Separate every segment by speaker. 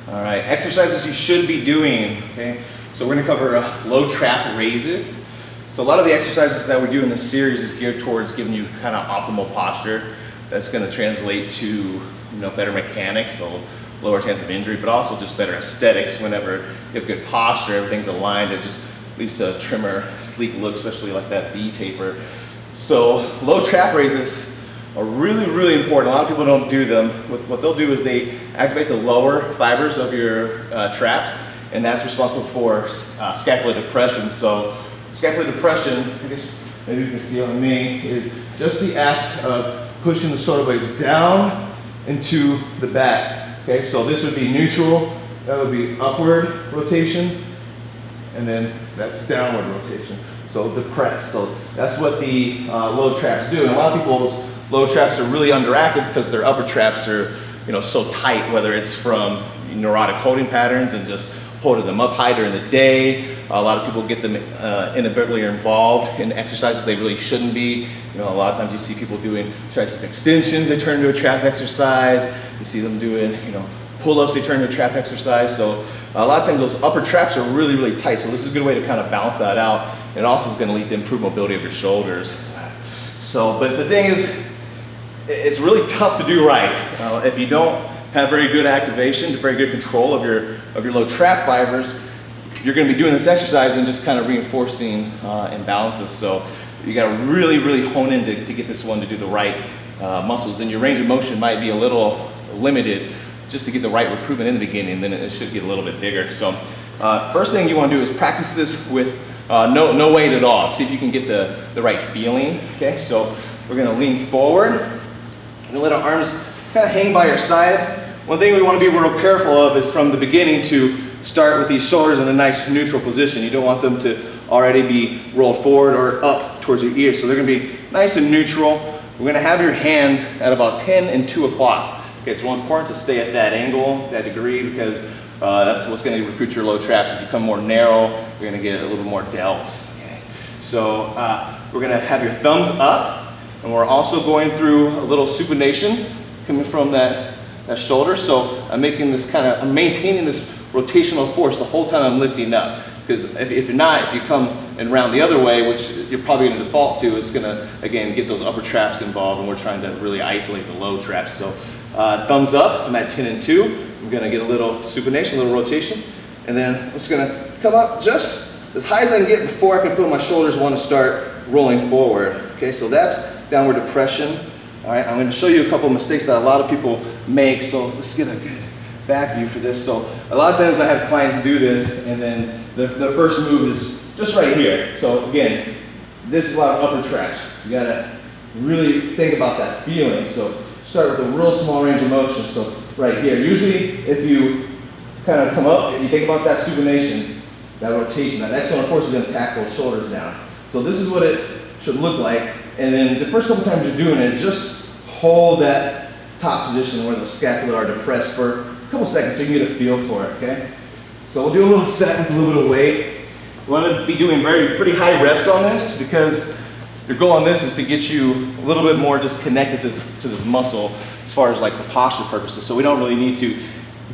Speaker 1: All right, exercises you should be doing, okay? So we're gonna cover low trap raises. So a lot of the exercises that we do in this series is geared towards giving you kind of optimal posture. That's gonna translate to better mechanics, so lower chance of injury, but also just better aesthetics. Whenever you have good posture, everything's aligned, it just leads to a trimmer, sleek look, especially like that V taper. So low trap raises are really, really important. A lot of people don't do them. What they'll do is they activate the lower fibers of your traps, and that's responsible for scapular depression. So scapular depression, I guess maybe you can see on me, is just the act of pushing the shoulder blades down into the back. Okay, so this would be neutral, that would be upward rotation, and then that's downward rotation. So depress. So that's what the low traps do. And a lot of people's low traps are really underactive because their upper traps are, so tight, whether it's from neurotic holding patterns and just holding them up high during the day. A lot of people get them inadvertently involved in exercises they really shouldn't be. A lot of times you see people doing tricep extensions, they turn into a trap exercise. You see them doing, pull-ups, they turn into a trap exercise. So a lot of times those upper traps are really, really tight. So this is a good way to kind of balance that out. It also is going to lead to improved mobility of your shoulders. So, but the thing is, it's really tough to do right. If you don't have very good activation, very good control of your low trap fibers, you're going to be doing this exercise and just kind of reinforcing imbalances. So you got to really, really hone in to get this one to do the right muscles. And your range of motion might be a little limited just to get the right recruitment in the beginning, and then it should get a little bit bigger. So first thing you want to do is practice this with no weight at all. See if you can get the right feeling. Okay, so we're going to lean forward and let our arms kind of hang by your side. One thing we want to be real careful of is from the beginning to start with these shoulders in a nice neutral position. You don't want them to already be rolled forward or up towards your ears. So they're going to be nice and neutral. We're going to have your hands at about 10 and 2 o'clock. Okay, it's real important to stay at that angle, that degree, because that's what's going to recruit your low traps. If you come more narrow, you're going to get a little more delts. Okay. So we're going to have your thumbs up. And we're also going through a little supination coming from that shoulder. So I'm making this I'm maintaining this rotational force the whole time I'm lifting up. Because if you're not, if you come and round the other way, which you're probably going to default to, it's going to, again, get those upper traps involved, and we're trying to really isolate the low traps. So thumbs up, I'm at 10 and 2. I'm going to get a little supination, a little rotation. And then I'm just going to come up just as high as I can get before I can feel my shoulders want to start rolling forward. Okay, so that's downward depression. All right, I'm going to show you a couple of mistakes that a lot of people make. So let's get a good back view for this. So a lot of times I have clients do this, and then the first move is just right here. So again, this is a lot of upper traps. You got to really think about that feeling. So start with a real small range of motion. So right here, usually if you kind of come up, if you think about that supination, that rotation, that external force is going to tap those shoulders down. So this is what it should look like. And then the first couple times you're doing it, just hold that top position where the scapula are depressed for a couple seconds so you can get a feel for it, okay? So we'll do a little set with a little bit of weight. We want to be doing pretty high reps on this because your goal on this is to get you a little bit more just connected to this muscle as far as like the posture purposes. So we don't really need to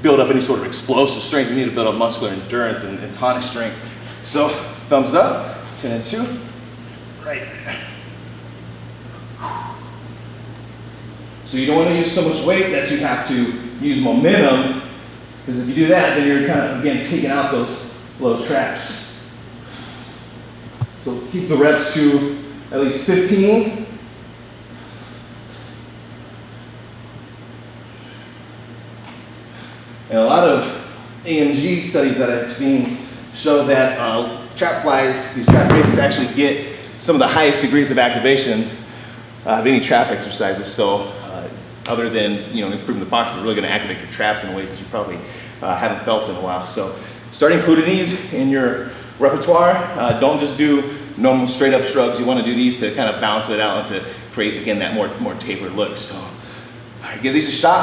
Speaker 1: build up any sort of explosive strength. We need to build up muscular endurance and tonic strength. So thumbs up, 10 and 2, right. So you don't want to use so much weight that you have to use momentum, because if you do that, then you're kind of, again, taking out those low traps. So keep the reps to at least 15. And a lot of AMG studies that I've seen show that trap flies, these trap raises actually get some of the highest degrees of activation of any trap exercises. So other than improving the posture, you're really going to activate your traps in ways that you probably haven't felt in a while. So start including these in your repertoire. Don't just do normal straight up shrugs. You want to do these to kind of balance it out and to create, again, that more tapered look. So all right, give these a shot.